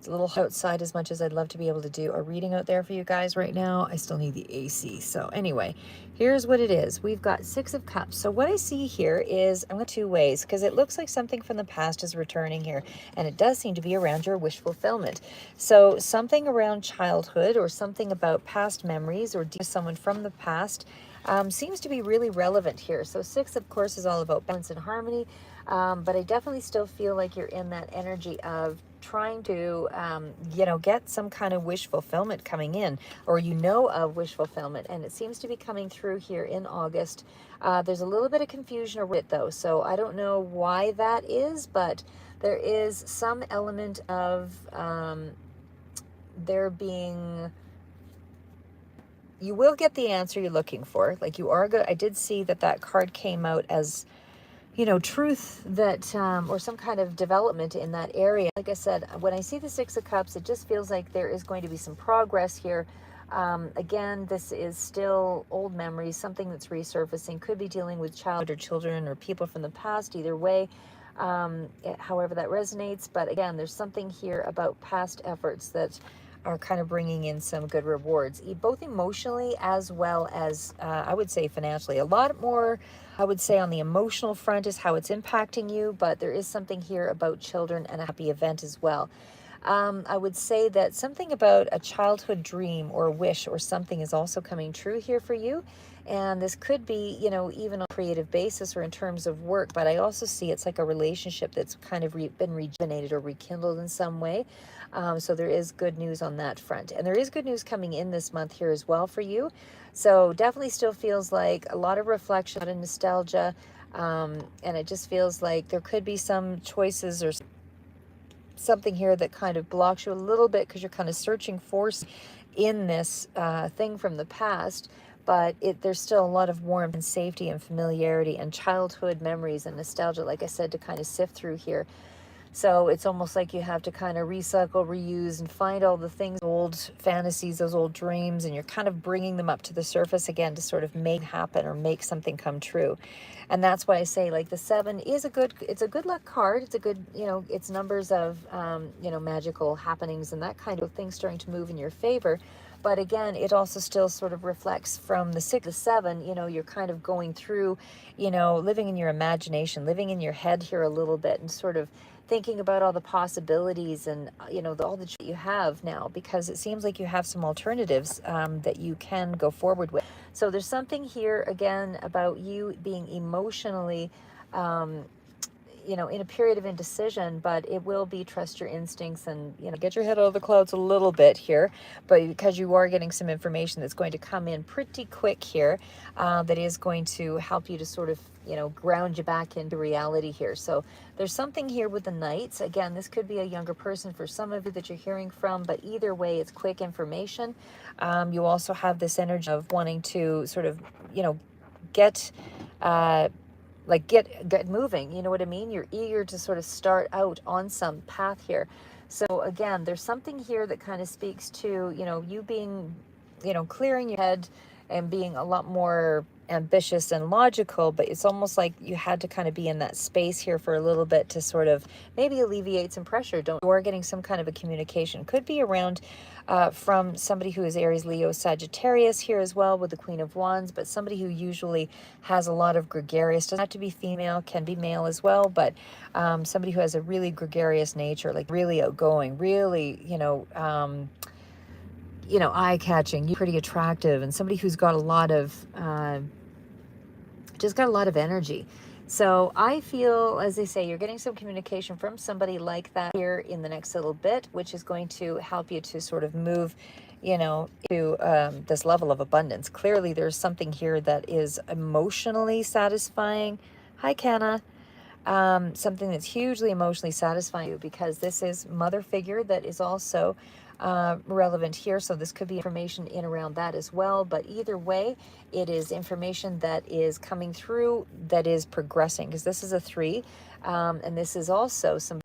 It's a little outside as much as I'd love to be able to do a reading out there for you guys right now. I still need the AC. So anyway, here's what it is. We've got 6 of Cups. So what I see here is, I'm going 2 ways, because it looks like something from the past is returning here. And it does seem to be around your wish fulfillment. So something around childhood or something about past memories or someone from the past seems to be really relevant here. So 6, of course, is all about balance and harmony. But I definitely still feel like you're in that energy of trying to, get some kind of wish fulfillment coming in, or of wish fulfillment. And it seems to be coming through here in August. There's a little bit of confusion around it, though. So I don't know why that is, but there is some element of there being, you will get the answer you're looking for. Like you are good. I did see that card came out as, truth that, or some kind of development in that area. Like I said, when I see the 6 of Cups, it just feels like there is going to be some progress here. Again, this is still old memories, something that's resurfacing, could be dealing with child or children or people from the past, either way, however that resonates. But again, there's something here about past efforts that are kind of bringing in some good rewards, both emotionally as well as, I would say, financially. A lot more, I would say, on the emotional front is how it's impacting you, but there is something here about children and a happy event as well. I would say that something about a childhood dream or wish or something is also coming true here for you. And this could be, even on a creative basis or in terms of work. But I also see it's like a relationship that's kind of been rejuvenated or rekindled in some way. So there is good news on that front. And there is good news coming in this month here as well for you. So definitely still feels like a lot of reflection, a lot of nostalgia. And it just feels like there could be some choices or something here that kind of blocks you a little bit because you're kind of searching for in this thing from the past. But there's still a lot of warmth and safety and familiarity and childhood memories and nostalgia, like I said, to kind of sift through here. So it's almost like you have to kind of recycle, reuse, and find all the things, old fantasies, those old dreams, and you're kind of bringing them up to the surface again to sort of make happen or make something come true. And that's why I say, like, the 7 is it's a good luck card. It's a good, it's numbers of, magical happenings and that kind of thing starting to move in your favor. But again, it also still sort of reflects from the 6 to 7, you're kind of going through, living in your imagination, living in your head here a little bit and sort of thinking about all the possibilities and, all that you have now, because it seems like you have some alternatives that you can go forward with. So there's something here, again, about you being emotionally, in a period of indecision, but it will be trust your instincts and, get your head out of the clouds a little bit here. But because you are getting some information that's going to come in pretty quick here, that is going to help you to sort of, ground you back into reality here. So there's something here with the Knights. Again, this could be a younger person for some of you that you're hearing from, but either way, it's quick information. You also have this energy of wanting to sort of, get, get moving, you know what I mean? You're eager to sort of start out on some path here. So again, there's something here that kind of speaks to, you being, clearing your head and being a lot more ambitious and logical, but it's almost like you had to kind of be in that space here for a little bit to sort of maybe alleviate some pressure. You are getting some kind of a communication. Could be around from somebody who is Aries, Leo, Sagittarius here as well with the Queen of Wands, but somebody who usually has a lot of gregarious, doesn't have to be female, can be male as well, but somebody who has a really gregarious nature, like really outgoing, really, eye-catching, pretty attractive, and somebody who's got a lot of, just got a lot of energy. So I feel, as they say, you're getting some communication from somebody like that here in the next little bit, which is going to help you to sort of move, to this level of abundance. Clearly, there's something here that is emotionally satisfying. Hi, Canna. Something that's hugely emotionally satisfying you, because this is mother figure that is also relevant here. So this could be information in around that as well. But either way, it is information that is coming through that is progressing, because this is a 3. And this is also some,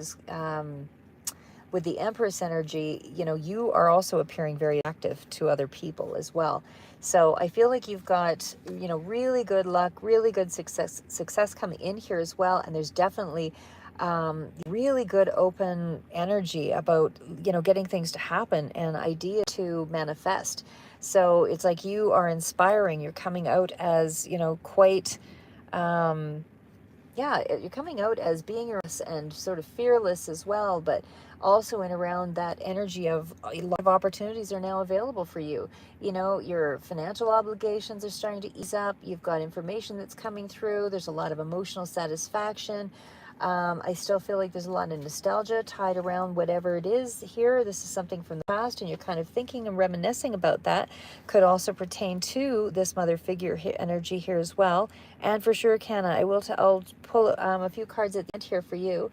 with the Empress energy, you are also appearing very active to other people as well. So I feel like you've got, really good luck, really good success coming in here as well. And there's definitely Really good open energy about, getting things to happen and idea to manifest. So it's like you are inspiring. You're coming out as, quite, um, yeah, you're coming out as being your and sort of fearless as well, but also in around that energy of a lot of opportunities are now available for you. Your financial obligations are starting to ease up. You've got information that's coming through. There's a lot of emotional satisfaction. I still feel like there's a lot of nostalgia tied around whatever it is here. This is something from the past, and you're kind of thinking and reminiscing about that. Could also pertain to this mother figure energy here as well. And for sure, Canna, I'll pull a few cards at the end here for you.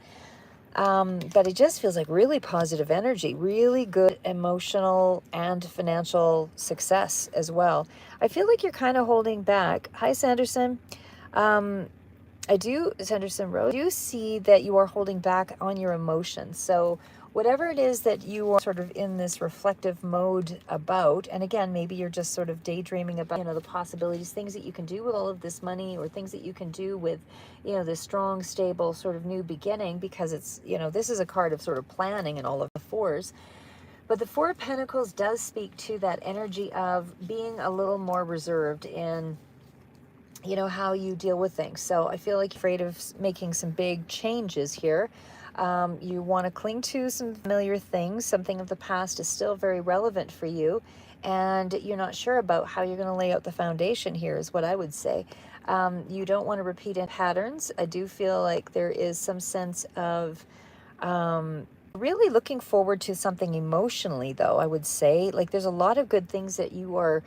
But it just feels like really positive energy, really good emotional and financial success as well. I feel like you're kind of holding back. Hi, Sanderson. Um, Sanderson Rose, I do see that you are holding back on your emotions. So whatever it is that you are sort of in this reflective mode about, and again, maybe you're just sort of daydreaming about, the possibilities, things that you can do with all of this money, or things that you can do with, this strong, stable sort of new beginning, because it's, this is a card of sort of planning and all of the fours. But the Four of Pentacles does speak to that energy of being a little more reserved in how you deal with things. So I feel like you're afraid of making some big changes here. You want to cling to some familiar things. Something of the past is still very relevant for you, and you're not sure about how you're going to lay out the foundation here, is what I would say. You don't want to repeat in patterns. I do feel like there is some sense of really looking forward to something emotionally, though, I would say. Like, there's a lot of good things that you are,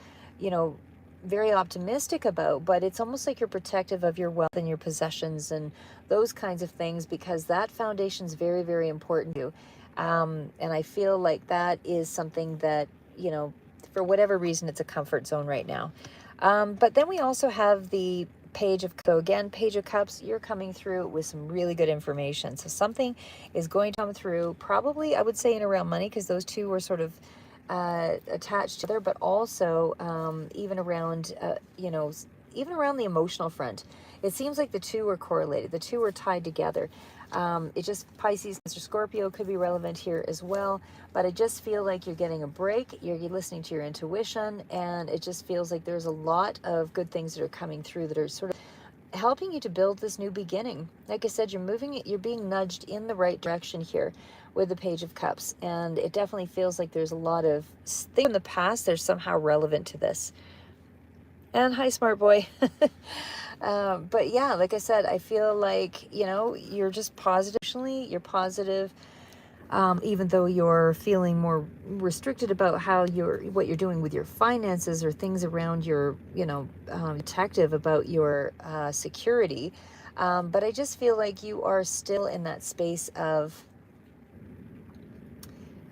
very optimistic about, but it's almost like you're protective of your wealth and your possessions and those kinds of things, because that foundation is very, very important to you. And I feel like that is something that, for whatever reason, it's a comfort zone right now. But then we also have the Page of Cups. So again, Page of Cups, you're coming through with some really good information. So something is going to come through, probably, I would say, in around money, because those two were sort of attached together, but also even around, even around the emotional front. It seems like the two are correlated. The two are tied together. It just, Pisces, Mr. Scorpio could be relevant here as well, but I just feel like you're getting a break. You're listening to your intuition, and it just feels like there's a lot of good things that are coming through that are sort of helping you to build this new beginning. Like I said, you're being nudged in the right direction here with the Page of Cups, and it definitely feels like there's a lot of things in the past that are somehow relevant to this. And hi, smart boy. But yeah, like I said, I feel like, you're just positive. You're positive, even though you're feeling more restricted about what you're doing with your finances, or things around your, protective about your security. But I just feel like you are still in that space of,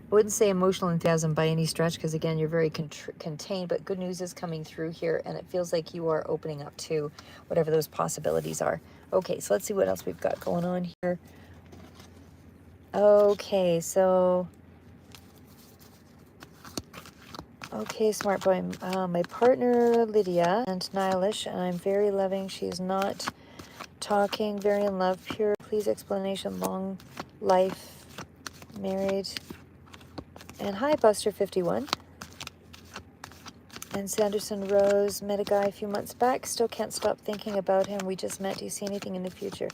I wouldn't say emotional enthusiasm by any stretch, because again, you're very contained, but good news is coming through here, and it feels like you are opening up to whatever those possibilities are. Okay, so let's see what else we've got going on here. Okay, so, okay, smart boy, my partner Lydia and Nihilish, and I'm very loving. She's not talking, very in love, pure. Please explanation, long life, married. And hi, Buster51. And Sanderson Rose, met a guy a few months back. Still can't stop thinking about him. We just met. Do you see anything in the future?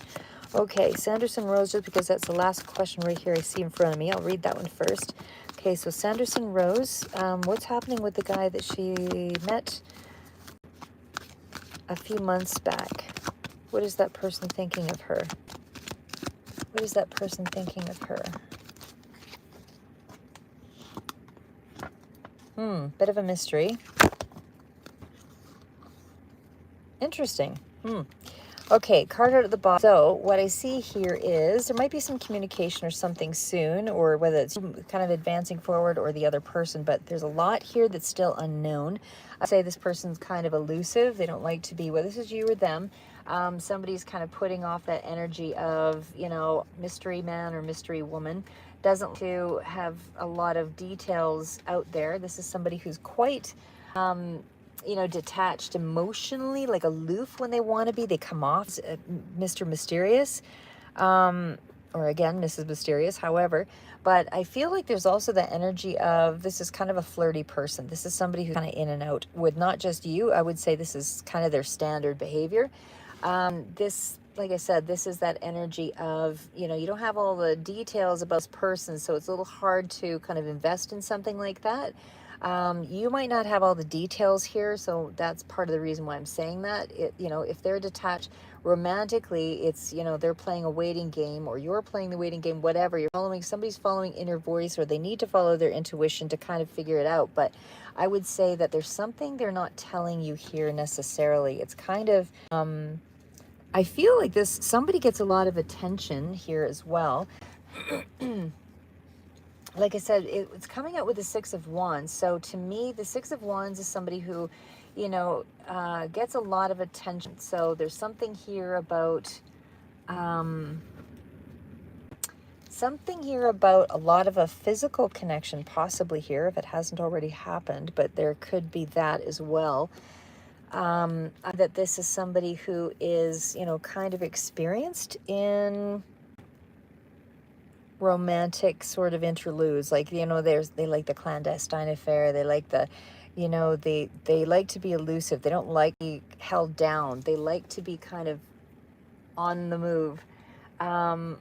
Okay, Sanderson Rose, just because that's the last question right here I see in front of me. I'll read that one first. Okay, so Sanderson Rose, what's happening with the guy that she met a few months back? What is that person thinking of her? What is that person thinking of her? Bit of a mystery. Interesting. Okay, card out at the bottom. So what I see here is there might be some communication or something soon, or whether it's kind of advancing forward or the other person, but there's a lot here that's still unknown. I say this person's kind of elusive. They don't like to be, whether this is you or them. Somebody's kind of putting off that energy of, mystery man or mystery woman. Doesn't to have a lot of details out there. This is somebody who's quite detached emotionally, like aloof when they want to be. They come off as Mr. Mysterious. or again, Mrs. Mysterious, however, but I feel like there's also the energy of this is kind of a flirty person. This is somebody who's kind of in and out with not just you. I would say this is kind of their standard behavior. This, like I said, this is that energy of, you know, you don't have all the details about this person, so it's a little hard to kind of invest in something like that. You might not have all the details here, so that's part of the reason why I'm saying that. You know, if they're detached romantically, it's, you know, they're playing a waiting game, or you're playing the waiting game, whatever. You're following, somebody's following inner voice, or they need to follow their intuition to kind of figure it out. But I would say that there's something they're not telling you here necessarily. It's kind of, I feel like this, somebody gets a lot of attention here as well. Like I said, it's coming out with the Six of Wands. So to me, the Six of Wands is somebody who, you know, gets a lot of attention. So there's something here about, a lot of a physical connection, possibly here, if it hasn't already happened, but there could be that as well. That this is somebody who is, you know, kind of experienced in romantic sort of interludes, like, you know, they like the clandestine affair, they like the, you know, they like to be elusive, they don't like to be held down, they like to be kind of on the move. I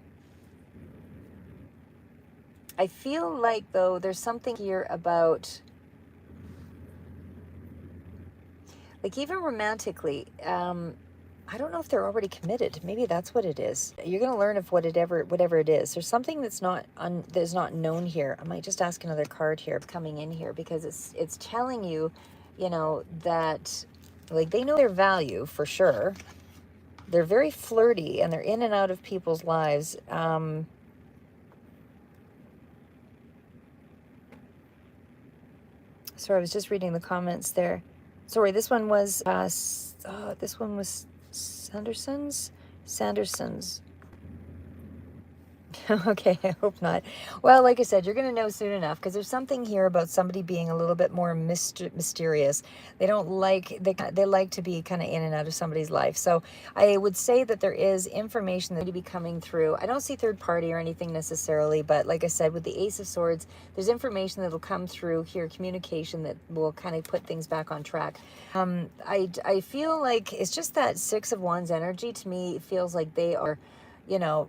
feel like, though, there's something here about, like, even romantically, I don't know if they're already committed. Maybe that's what it is. You're going to learn of whatever it is. There's something that's not known here. I might just ask another card here coming in here, because it's telling you, you know, that, like, they know their value for sure. They're very flirty and they're in and out of people's lives. Sorry, I was just reading the comments there. Sorry, this one was Sanderson's. Okay, I hope not. Well, like I said, you're going to know soon enough, because there's something here about somebody being a little bit more mysterious. They don't like, they like to be kind of in and out of somebody's life. So I would say that there is information that need to be coming through. I don't see third party or anything necessarily, but like I said, with the Ace of Swords, there's information that will come through here, communication that will kind of put things back on track. I feel like it's just that Six of Wands energy. To me, it feels like they are, you know,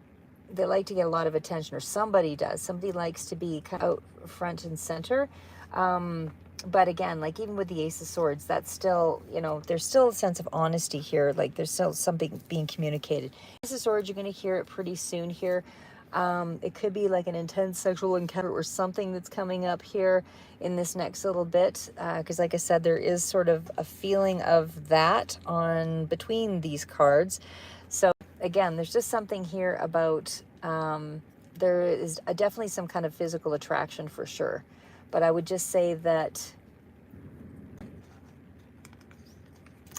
they like to get a lot of attention, or somebody does. Somebody likes to be kind of out front and center. But again, like, even with the Ace of Swords, that's still, you know, there's still a sense of honesty here. Like, there's still something being communicated. Ace of Swords, you're going to hear it pretty soon here. It could be like an intense sexual encounter or something that's coming up here in this next little bit. Because like I said, there is sort of a feeling of that on between these cards. So again, there's just something here about, there is definitely some kind of physical attraction for sure. But I would just say that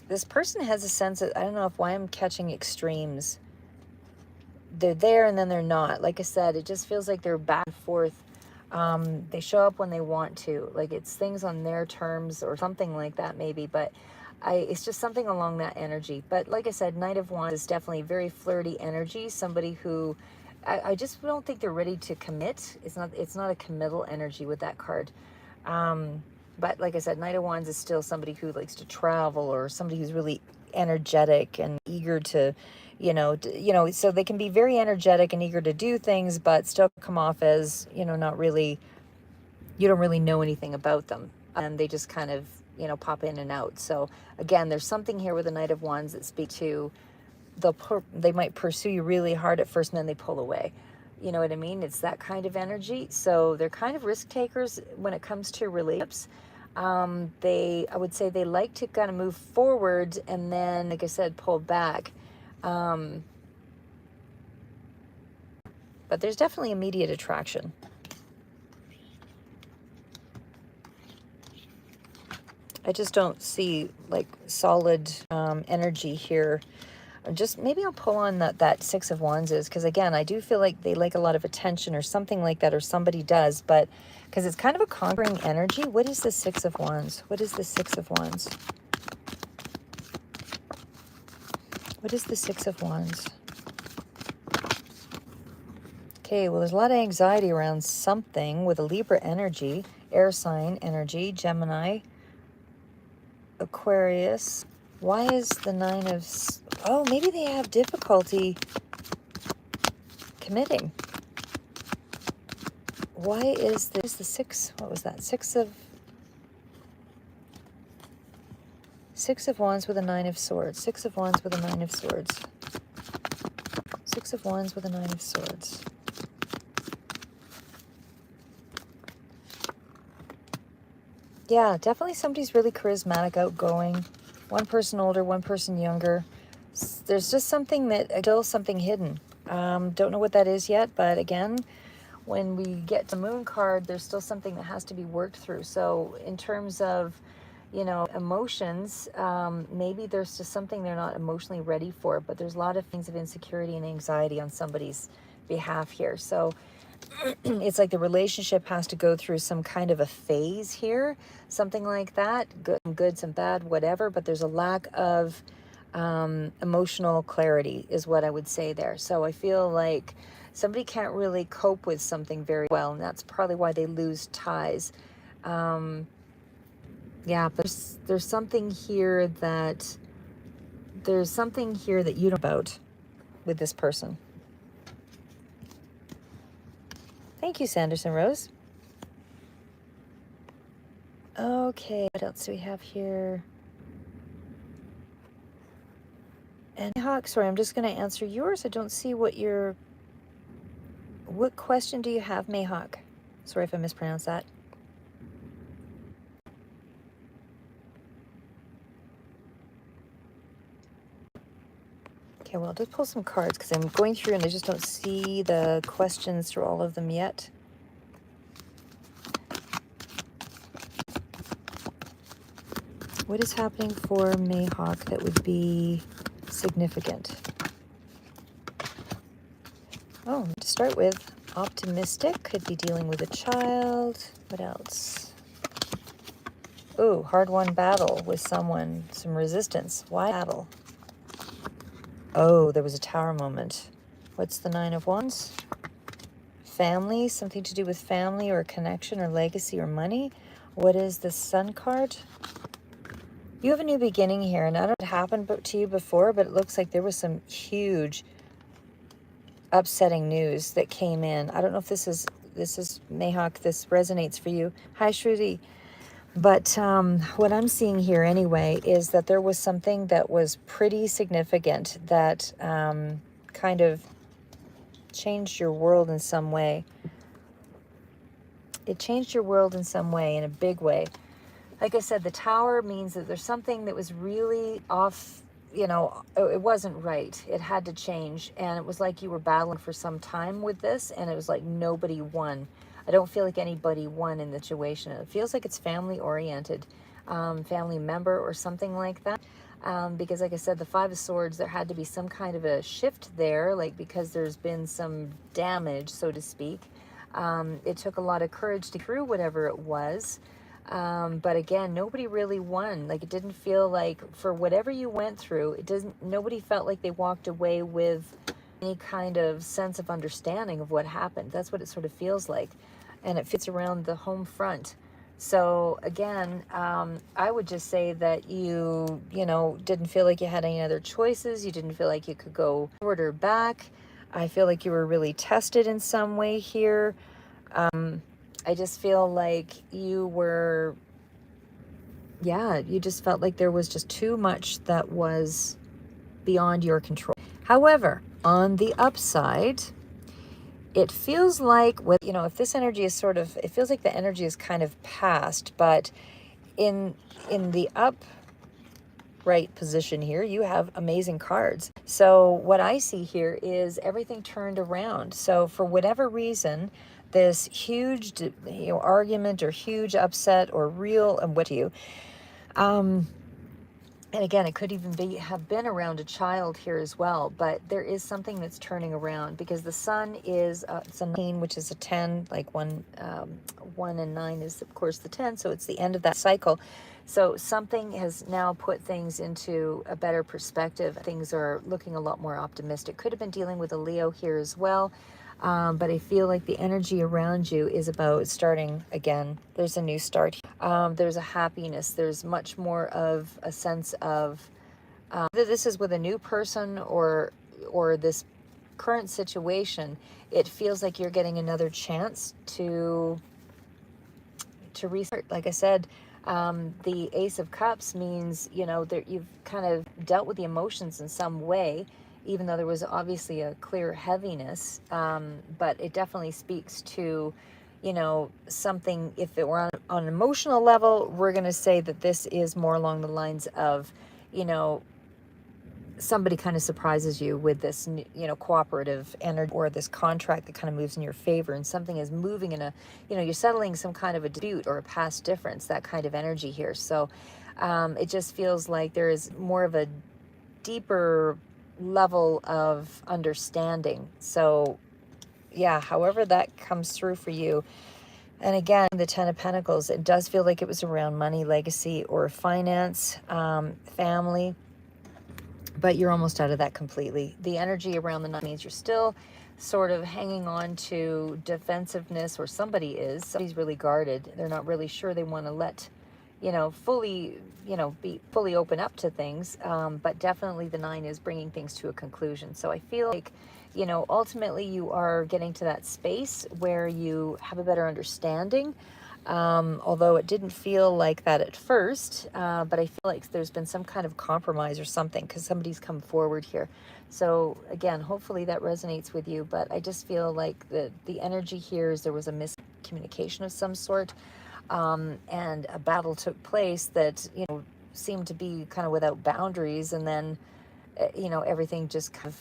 this person has a sense of, I don't know why I'm catching extremes. They're there and then they're not. Like I said, it just feels like they're back and forth. They show up when they want to. Like, it's things on their terms or something like that maybe. But it's just something along that energy. But like I said, Knight of Wands is definitely very flirty energy. Somebody who, I just don't think they're ready to commit. It's not a committal energy with that card. But like I said, Knight of Wands is still somebody who likes to travel, or somebody who's really energetic and eager to, so they can be very energetic and eager to do things, but still come off as, not really, you don't really know anything about them. And they just kind of, pop in and out. So again, there's something here with the Knight of Wands that speak to, they might pursue you really hard at first and then they pull away. You know what I mean? It's that kind of energy. So they're kind of risk takers when it comes to relationships. I would say they like to kind of move forward and then, like I said, pull back. But there's definitely immediate attraction. I just don't see like solid energy here. Just maybe I'll pull on that Six of Wands is, because again, I do feel like they like a lot of attention or something like that, or somebody does, but because it's kind of a conquering energy. What is the Six of Wands? What is the Six of Wands? What is the Six of Wands? Okay, well, there's a lot of anxiety around something with a Libra energy, air sign energy, Gemini, Aquarius. Why is the Nine of... Oh, maybe they have difficulty committing. Why is this the six? What was that? Six of Wands with a Nine of Swords. Six of Wands with a Nine of Swords. Six of Wands with a Nine of Swords. Yeah, definitely somebody's really charismatic, outgoing. One person older, one person younger. There's just something still something hidden. Don't know what that is yet, but again, when we get to Moon card, there's still something that has to be worked through. So in terms of, emotions, maybe there's just something they're not emotionally ready for, but there's a lot of things of insecurity and anxiety on somebody's behalf here. So it's like the relationship has to go through some kind of a phase here, something like that. Good, some bad, whatever, but there's a lack of emotional clarity is what I would say there. So I feel like somebody can't really cope with something very well, and that's probably why they lose ties. Yeah, but there's something here that you don't know about with this person. Thank you, Sanderson Rose. Okay, what else do we have here? And Hawk, sorry, I'm just going to answer yours. I don't see what question do you have, Mayhawk? Sorry if I mispronounced that. Okay, well, I'll just pull some cards because I'm going through and I just don't see the questions through all of them yet. What is happening for Mayhawk that would be significant? Oh, to start with, optimistic, could be dealing with a child. What else? Ooh, hard-won battle with someone, some resistance. Why battle? Oh, there was a tower moment. What's the Nine of Wands? Family, something to do with family or connection or legacy or money. What is the Sun card? You have a new beginning here, and I don't know what happened to you before, but it looks like there was some huge upsetting news that came in. I don't know if this is Mayhawk, this resonates for you. Hi, Shruti. But what I'm seeing here anyway is that there was something that was pretty significant that kind of changed your world in some way. It changed your world in some way, in a big way. Like I said, the tower means that there's something that was really off, it wasn't right. It had to change. And it was like you were battling for some time with this, and it was like nobody won. I don't feel like anybody won in the situation. It feels like it's family oriented, family member or something like that. Because like I said, the Five of Swords, there had to be some kind of a shift there, like because there's been some damage, so to speak. It took a lot of courage to get through whatever it was. But again, nobody really won. Like, it didn't feel like, for whatever you went through, nobody felt like they walked away with any kind of sense of understanding of what happened. That's what it sort of feels like. And it fits around the home front. So again, I would just say that you didn't feel like you had any other choices. You didn't feel like you could go forward or back. I feel like you were really tested in some way here. I just feel like you just felt like there was just too much that was beyond your control. However, on the upside, it feels like if this energy is it feels like the energy is kind of past, but in the upright position here, you have amazing cards. So what I see here is everything turned around. So for whatever reason, this huge argument or huge upset or real, and what do you and again, it could even have been around a child here as well, but there is something that's turning around because the sun is it's a 9, which is a 10, like 1 and 9 is of course the 10, so it's the end of that cycle. So something has now put things into a better perspective. Things are looking a lot more optimistic. Could have been dealing with a Leo here as well. But I feel like the energy around you is about starting again. There's a new start. There's a happiness. There's much more of a sense of whether this is with a new person or this current situation. It feels like you're getting another chance to restart. Like I said, the Ace of Cups means, you know, that you've kind of dealt with the emotions in some way, even though there was obviously a clear heaviness. But it definitely speaks to, you know, something. If it were on an emotional level, we're going to say that this is more along the lines of, you know, somebody kind of surprises you with this, you know, cooperative energy, or this contract that kind of moves in your favor, and something is moving in a, you know, you're settling some kind of a dispute or a past difference, that kind of energy here. So it just feels like there is more of a deeper level of understanding. So yeah, however that comes through for you. And again, the Ten of Pentacles, it does feel like it was around money, legacy, or finance, family. But you're almost out of that completely. The energy around the 9 means you're still sort of hanging on to defensiveness, or somebody's really guarded. They're not really sure they want to let, you know, fully, you know, be fully open up to things. But definitely the 9 is bringing things to a conclusion. So I feel like, you know, ultimately you are getting to that space where you have a better understanding. Although it didn't feel like that at first, but I feel like there's been some kind of compromise or something, because somebody's come forward here. So again, hopefully that resonates with you, but I just feel like the energy here is there was a miscommunication of some sort, and a battle took place that, you know, seemed to be kind of without boundaries, and then, you know, everything just kind of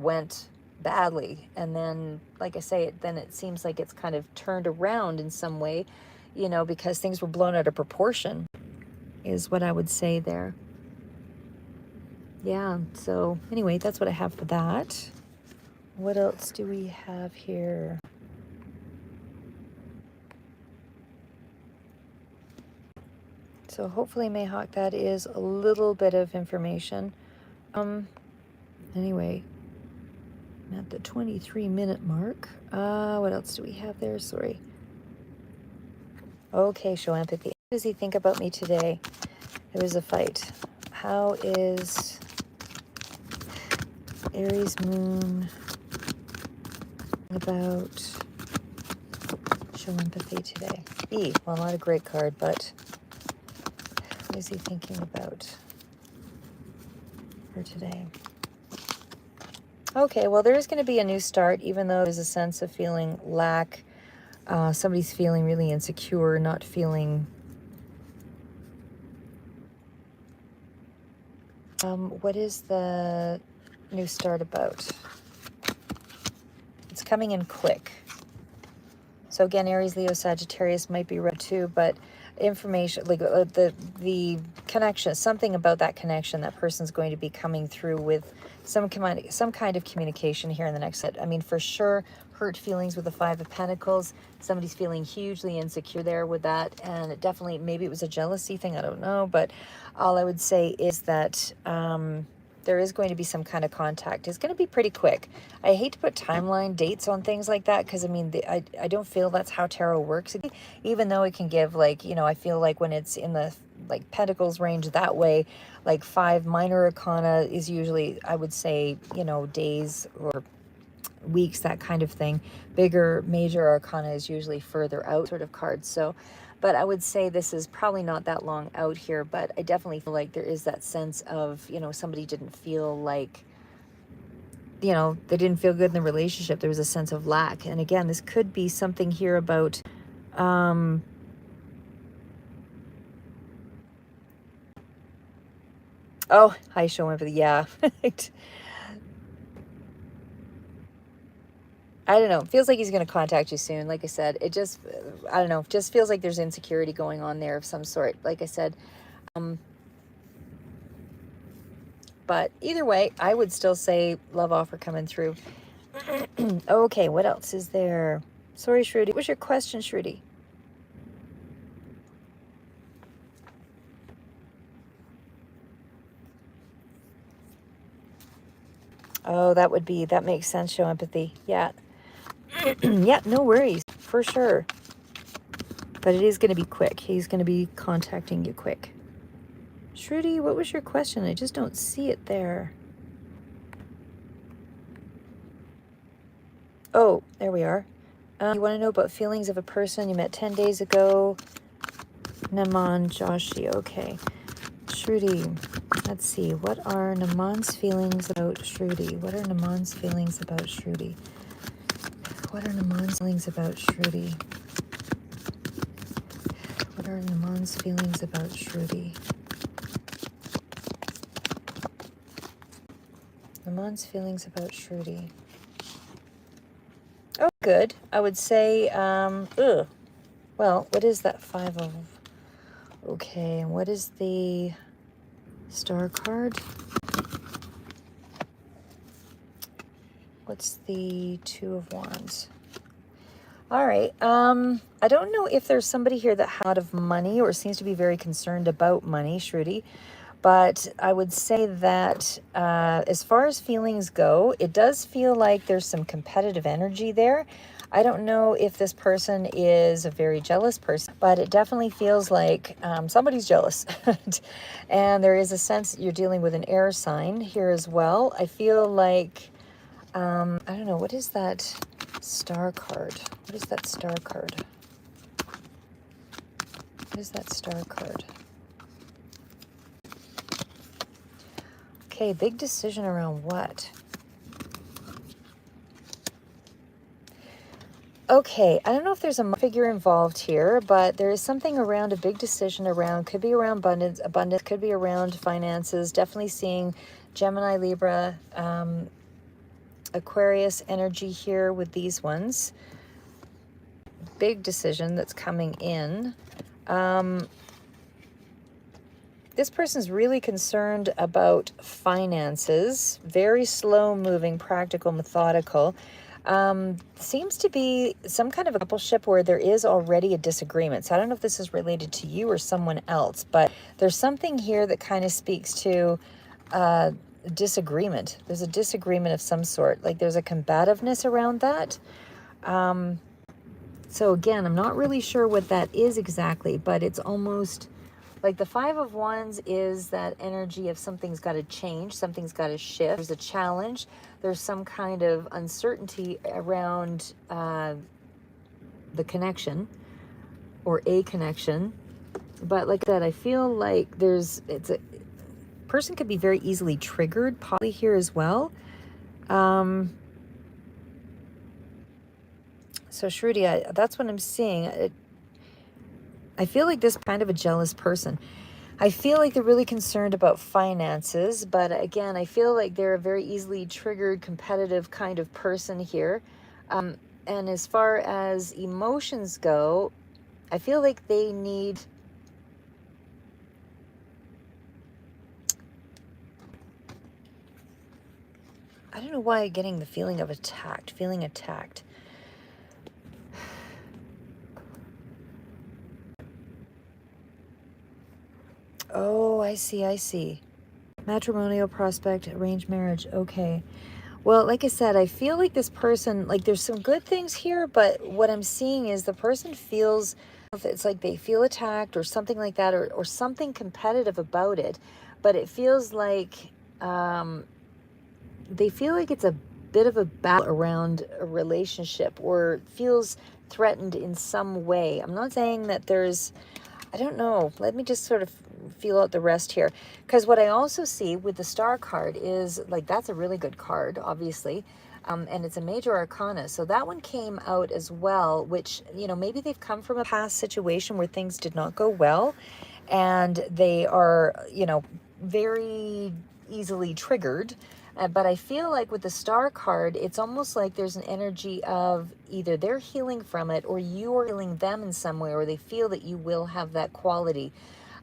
went badly. And then, like I say, then it seems like it's kind of turned around in some way, you know, because things were blown out of proportion, is what I would say there. Yeah, so anyway, that's what I have for that. What else do we have here? So hopefully, Mayhawk, that is a little bit of information. Anyway, I'm at the 23-minute mark. What else do we have there? Sorry. Okay, show empathy. What does he think about me today? There was a fight. How is Aries moon about show empathy today? Well, not a great card, but what is he thinking about for today? Okay, well, there is going to be a new start, even though there's a sense of feeling lack. Somebody's feeling really insecure, not feeling... what is the new start about? It's coming in quick. So again, Aries, Leo, Sagittarius might be red too, but information, like the connection, something about that connection, that person's going to be coming through with some kind of communication here in the next set. I mean, for sure, hurt feelings with the Five of Pentacles. Somebody's feeling hugely insecure there with that, and it definitely, maybe it was a jealousy thing, I don't know, but all I would say is that there is going to be some kind of contact. It's going to be pretty quick. I hate to put timeline dates on things like that, because I mean, I don't feel that's how tarot works, even though it can give, like, you know, I feel like when it's in the like Pentacles range that way, like 5 minor arcana is usually, I would say, you know, days or weeks, that kind of thing. Bigger major arcana is usually further out sort of cards. So, but I would say this is probably not that long out here, but I definitely feel like there is that sense of, you know, somebody didn't feel like, you know, they didn't feel good in the relationship. There was a sense of lack. And again, this could be something here about oh, hi, show empathy. Yeah. I don't know. It feels like he's going to contact you soon. Like I said, it just, I don't know, just feels like there's insecurity going on there of some sort. Like I said, but either way, I would still say love offer coming through. Okay, what else is there? Sorry, Shruti. What was your question, Shruti? Oh, that makes sense, show empathy. Yeah. Yeah, no worries, for sure. But it is going to be quick. He's going to be contacting you quick. Shruti, what was your question? I just don't see it there. Oh, there we are. You want to know about feelings of a person you met 10 days ago? Naman Joshi, okay. Shruti, let's see. What are Naman's feelings about Shruti? What are Naman's feelings about Shruti? What are Naman's feelings about Shruti? What are Naman's feelings about Shruti? Naman's feelings about Shruti. Oh, good. I would say, ugh. Well, what is that 5 of? Okay, and what is the star card? What's the 2 of Wands? All right. I don't know if there's somebody here that had a lot of money or seems to be very concerned about money, Shruti. But I would say that as far as feelings go, it does feel like there's some competitive energy there. I don't know if this person is a very jealous person, but it definitely feels like somebody's jealous. And there is a sense that you're dealing with an air sign here as well. I feel like, I don't know, what is that star card? What is that star card? What is that star card? Okay, big decision around what? Okay, I don't know if there's a figure involved here, but there is something around a big decision around, could be around abundance, could be around finances, definitely seeing Gemini, Libra, Aquarius energy here with these ones. Big decision that's coming in. This person's really concerned about finances, very slow moving, practical, methodical. Seems to be some kind of a coupleship where there is already a disagreement. So I don't know if this is related to you or someone else, but there's something here that kind of speaks to disagreement. There's a disagreement of some sort, like there's a combativeness around that. So again, I'm not really sure what that is exactly, but it's almost like the 5 of Wands is that energy of something's got to change, something's got to shift. There's a challenge. There's some kind of uncertainty around the connection or a connection. But like that, I feel like it's a person could be very easily triggered, probably here as well. So Shruti, that's what I'm seeing. I feel like this kind of a jealous person. I feel like they're really concerned about finances, but again, I feel like they're a very easily triggered, competitive kind of person here. And as far as emotions go, I feel like they need... I don't know why I'm getting the feeling of feeling attacked. Oh, I see. Matrimonial prospect, arranged marriage. Okay. Well, like I said, I feel like this person, like there's some good things here, but what I'm seeing is the person feels, it's like they feel attacked or something like that, or something competitive about it. But it feels like they feel like it's a bit of a battle around a relationship or feels threatened in some way. I'm not saying that there's... I don't know. Let me just sort of feel out the rest here. Because what I also see with the star card is, like, that's a really good card, obviously. And it's a major arcana. So that one came out as well, which, you know, maybe they've come from a past situation where things did not go well. And they are, you know, very easily triggered. But I feel like with the star card, it's almost like there's an energy of either they're healing from it or you are healing them in some way, or they feel that you will have that quality.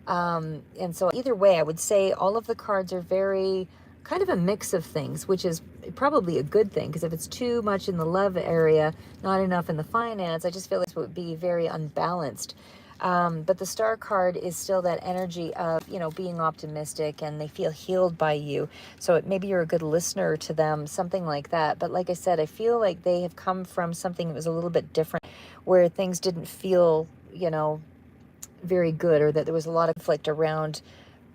And so either way, I would say all of the cards are very kind of a mix of things, which is probably a good thing, because if it's too much in the love area, not enough in the finance, I just feel this would be very unbalanced. But the Star card is still that energy of, you know, being optimistic, and they feel healed by you. So maybe you're a good listener to them, something like that. But like I said, I feel like they have come from something that was a little bit different, where things didn't feel, you know, very good, or that there was a lot of conflict around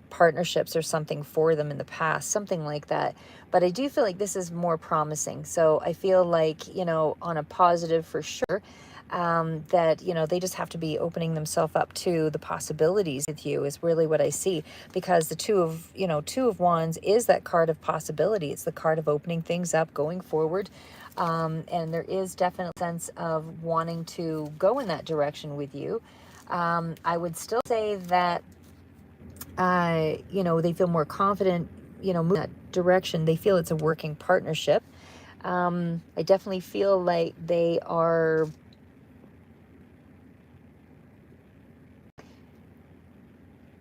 partnerships or something for them in the past, something like that. But I do feel like this is more promising. So I feel like, you know, on a positive for sure, that, you know, they just have to be opening themselves up to the possibilities with you is really what I see. Because the two of wands is that card of possibility. It's the card of opening things up, going forward. And there is definitely a sense of wanting to go in that direction with you. I would still say that you know, they feel more confident, you know, moving that direction. They feel it's a working partnership. I definitely feel like they are,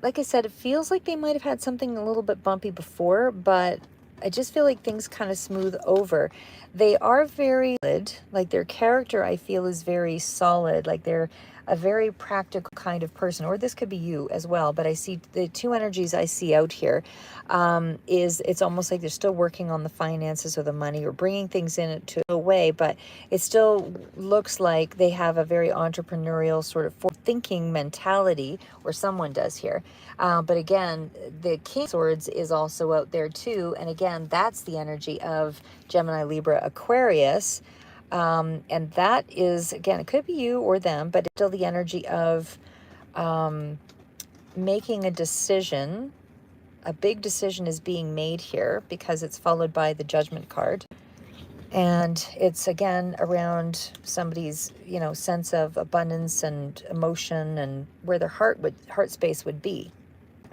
like I said, it feels like they might have had something a little bit bumpy before, but I just feel like things kind of smooth over. They are very good. Like their character, I feel, is very solid. Like they're a very practical kind of person, or this could be you as well. But I see the two energies I see out here, is it's almost like they're still working on the finances or the money or bringing things in to a way, but it still looks like they have a very entrepreneurial sort of thinking mentality, or someone does here. But again, the King of Swords is also out there too. And again, that's the energy of Gemini, Libra, Aquarius. And that is, again, it could be you or them, but it's still the energy of making a decision. A big decision is being made here because it's followed by the Judgment card. And it's, again, around somebody's, you know, sense of abundance and emotion and where their heart space would be.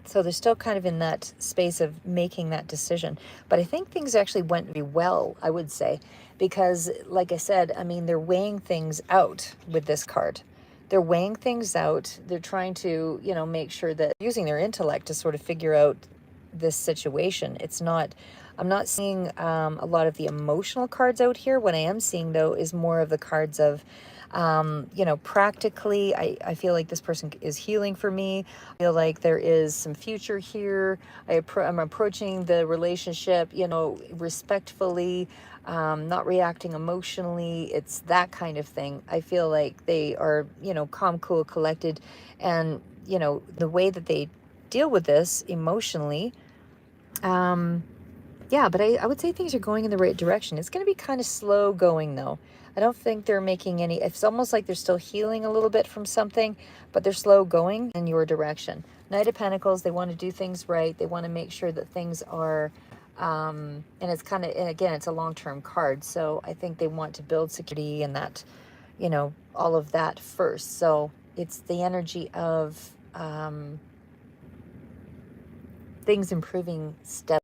So they're still kind of in that space of making that decision. But I think things actually went very well, I would say, because like I said, I mean, they're weighing things out with this card. They're weighing things out. They're trying to, you know, make sure that using their intellect to sort of figure out this situation. It's not, I'm not seeing a lot of the emotional cards out here. What I am seeing, though, is more of the cards of, you know, practically, I feel like this person is healing for me. I feel like there is some future here. I'm approaching the relationship, you know, respectfully, not reacting emotionally. It's that kind of thing. I feel like they are, you know, calm, cool, collected. And, you know, the way that they deal with this emotionally, yeah, but I would say things are going in the right direction. It's going to be kind of slow going, though. I don't think they're making any, it's almost like they're still healing a little bit from something, but they're slow going in your direction. Knight of Pentacles, they want to do things right. They want to make sure that things are, and it's kind of, and again, it's a long-term card. So I think they want to build security and that, you know, all of that first. So it's the energy of things improving steadily.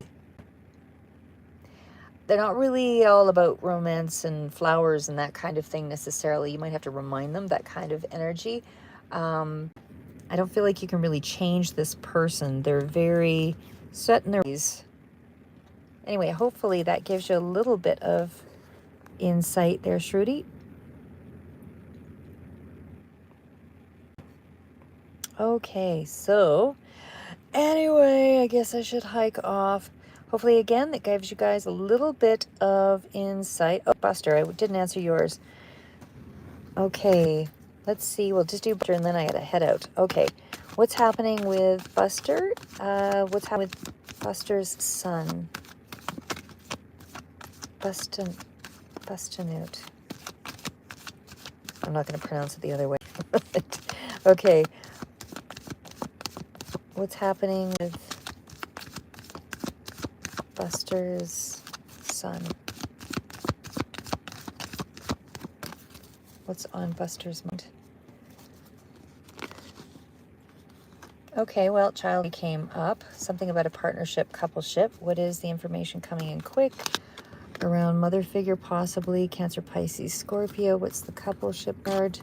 They're not really all about romance and flowers and that kind of thing necessarily. You might have to remind them that kind of energy. I don't feel like you can really change this person. They're very set in their ways. Anyway, hopefully that gives you a little bit of insight there, Shruti. Okay, so anyway, I guess I should hike off. Hopefully, again, that gives you guys a little bit of insight. Oh, Buster, I didn't answer yours. Okay, let's see. We'll just do Buster and then I gotta head out. Okay, what's happening with Buster? What's happening with Buster's son? Bustanute. I'm not gonna pronounce it the other way. Okay, what's happening with Buster's son? What's on Buster's mind? Okay, well, child came up. Something about a partnership, coupleship. What is the information coming in quick? Around mother figure, possibly. Cancer, Pisces, Scorpio. What's the coupleship card?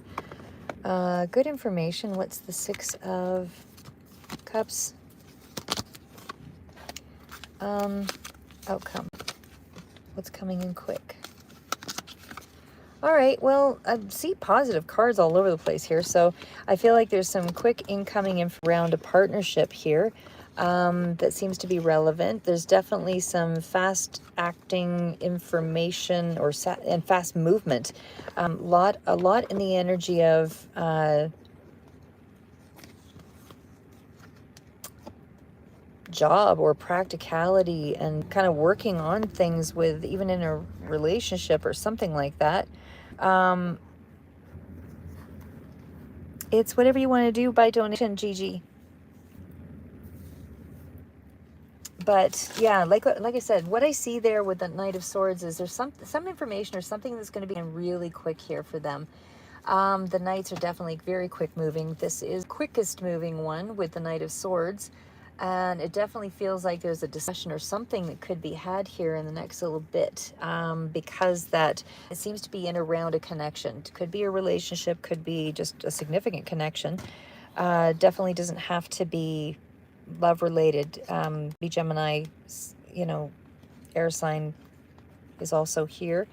Good information. What's the Six of Cups? Outcome. What's coming in quick? All right, well, I see positive cards all over the place here. So I feel like there's some quick incoming info around a partnership here that seems to be relevant. There's definitely some fast acting information and fast movement. A lot in the energy of job or practicality and kind of working on things with even in a relationship or something like that. Um, it's whatever you want to do by donation, Gigi. But yeah, like I said, what I see there with the Knight of Swords is there's some information or something that's going to be really quick here for them. The Knights are definitely very quick moving. This is quickest moving one with the Knight of Swords. And it definitely feels like there's a discussion or something that could be had here in the next little bit, because that it seems to be in around a connection. It could be a relationship, could be just a significant connection. Definitely doesn't have to be love related. Be Gemini, air sign is also here.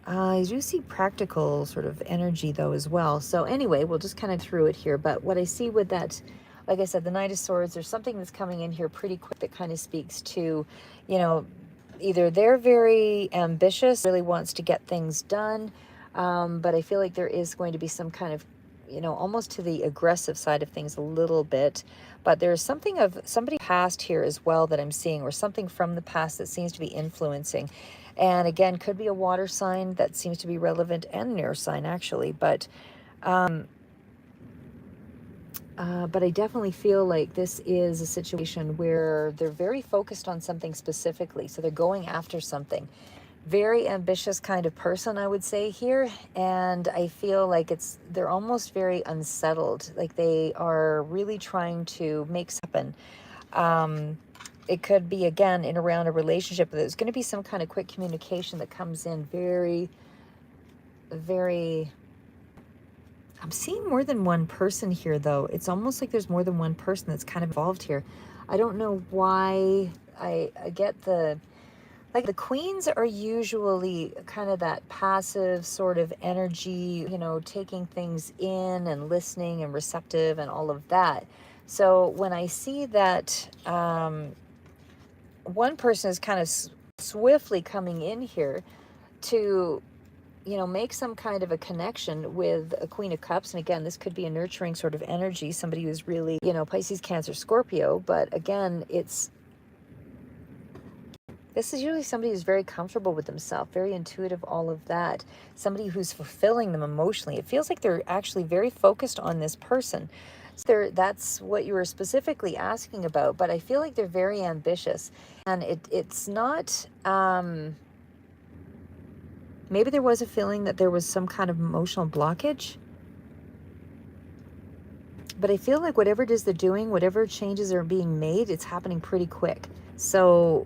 I do see practical sort of energy though as well. So anyway, we'll just kind of through it here. But what I see with that, like I said, the Knight of Swords, there's something that's coming in here pretty quick that kind of speaks to, either they're very ambitious, really wants to get things done, but I feel like there is going to be some kind of, almost to the aggressive side of things a little bit. But there's something of somebody past here as well that I'm seeing, or something from the past that seems to be influencing. And again, could be a water sign that seems to be relevant, and an air sign actually. But I definitely feel like this is a situation where they're very focused on something specifically. So they're going after something. Very ambitious kind of person, I would say here. And I feel like they're almost very unsettled. Like they are really trying to make something happen. It could be, again, in around a relationship. There's going to be some kind of quick communication that comes in very, very... I'm seeing more than one person here, though. It's almost like there's more than one person that's kind of involved here. I don't know why I get the... Like the queens are usually kind of that passive sort of energy, taking things in and listening and receptive and all of that. So when I see that... one person is kind of swiftly coming in here to, make some kind of a connection with a Queen of Cups. And again, this could be a nurturing sort of energy, somebody who's really, Pisces, Cancer, Scorpio. But again, this is usually somebody who's very comfortable with themselves, very intuitive, all of that. Somebody who's fulfilling them emotionally. It feels like they're actually very focused on this person. That's what you were specifically asking about, but I feel like they're very ambitious. And it's not... maybe there was a feeling that there was some kind of emotional blockage. But I feel like whatever it is they're doing, whatever changes are being made, it's happening pretty quick. So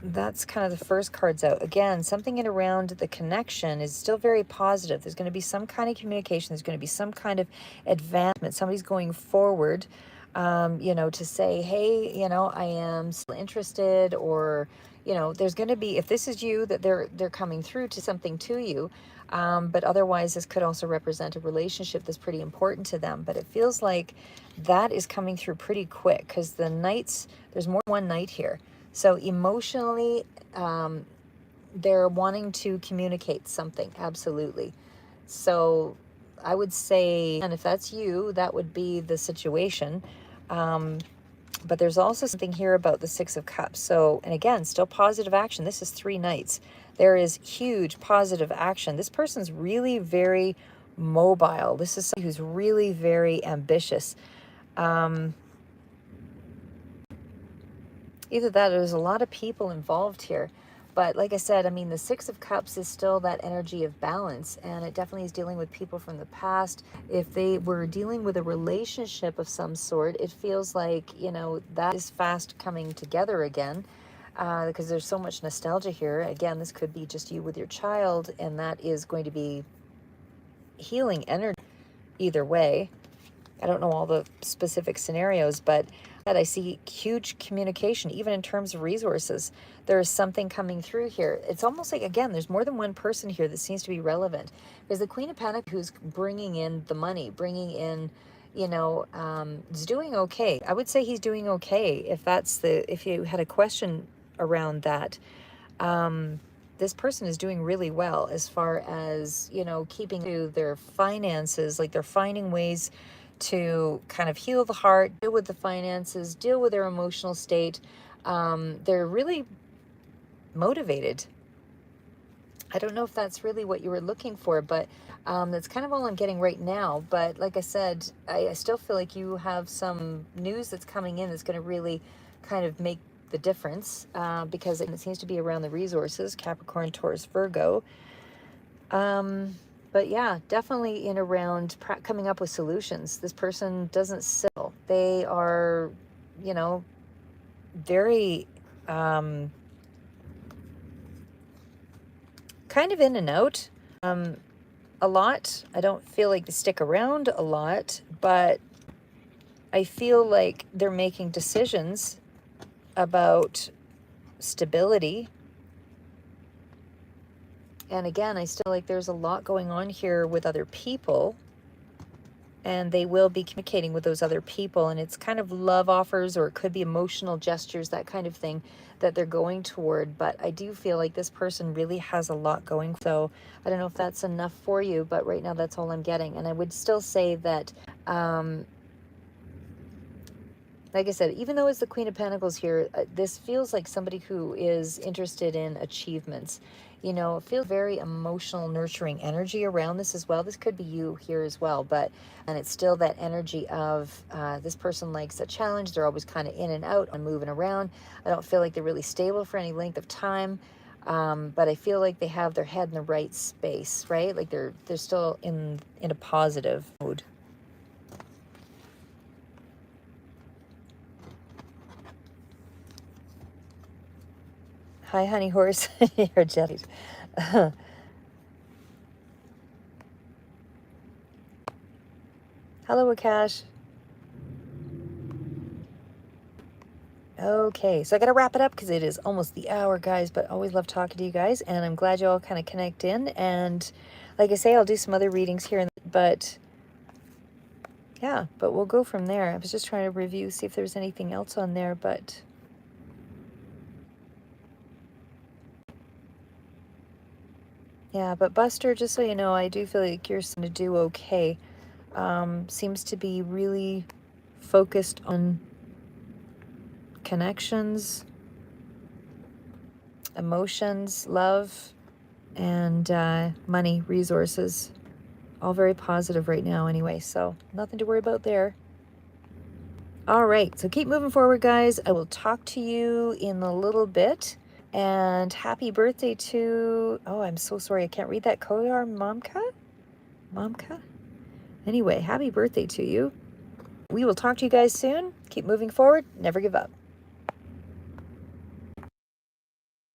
that's kind of the first cards out. Again, something in around the connection is still very positive. There's going to be some kind of communication. There's going to be some kind of advancement. Somebody's going forward, to say, hey, I am still interested, or, there's going to be, if this is you, that they're coming through to something to you. But otherwise, this could also represent a relationship that's pretty important to them. But it feels like that is coming through pretty quick, because the Knights, there's more than one Knight here. So emotionally, they're wanting to communicate something, absolutely. So I would say, and if that's you, that would be the situation. But there's also something here about the Six of Cups. So, and again, still positive action. This is 3 Knights. There is huge positive action. This person's really very mobile. This is somebody who's really very ambitious. Either that or there's a lot of people involved here. But like I said, I mean, the Six of Cups is still that energy of balance, and it definitely is dealing with people from the past. If they were dealing with a relationship of some sort, it feels like, that is fast coming together again, because there's so much nostalgia here. Again, this could be just you with your child, and that is going to be healing energy either way. I don't know all the specific scenarios, but that I see huge communication, even in terms of resources. There is something coming through here. It's almost like, again, there's more than one person here that seems to be relevant. There's the Queen of Pentacles who's bringing in the money, bringing in, is doing okay. I would say he's doing okay. If you had a question around that, this person is doing really well as far as, keeping to their finances, like they're finding ways to kind of heal the heart, deal with the finances, deal with their emotional state. They're really motivated. I don't know if that's really what you were looking for, but that's kind of all I'm getting right now. But like I said, I still feel like you have some news that's coming in that's going to really kind of make the difference, because it seems to be around the resources, Capricorn, Taurus, Virgo. But yeah, definitely in around coming up with solutions. This person doesn't settle. They are, very kind of in and out a lot. I don't feel like they stick around a lot, but I feel like they're making decisions about stability. And again, I still like there's a lot going on here with other people, and they will be communicating with those other people, and it's kind of love offers, or it could be emotional gestures, that kind of thing that they're going toward. But I do feel like this person really has a lot going. So I don't know if that's enough for you, but right now that's all I'm getting. And I would still say that, like I said, even though it's the Queen of Pentacles here, this feels like somebody who is interested in achievements. It feels very emotional, nurturing energy around this as well. This could be you here as well, and it's still that energy of this person likes a challenge. They're always kind of in and out and moving around. I don't feel like they're really stable for any length of time, but I feel like they have their head in the right space, right? Like they're still in a positive mode. Hi, honey horse. You're jelly. Hello, Akash. Okay, so I got to wrap it up because it is almost the hour, guys, but always love talking to you guys, and I'm glad you all kind of connect in. And like I say, I'll do some other readings here, but yeah, but we'll go from there. I was just trying to review, see if there's anything else on there, but yeah, but Buster, just so you know, I do feel like you're going to do okay. Seems to be really focused on connections, emotions, love, and money, resources. All very positive right now anyway, so nothing to worry about there. All right, so keep moving forward, guys. I will talk to you in a little bit. And happy birthday to, oh, I'm so sorry, I can't read that. Koyar Momka? Anyway, happy birthday to you. We will talk to you guys soon. Keep moving forward. Never give up.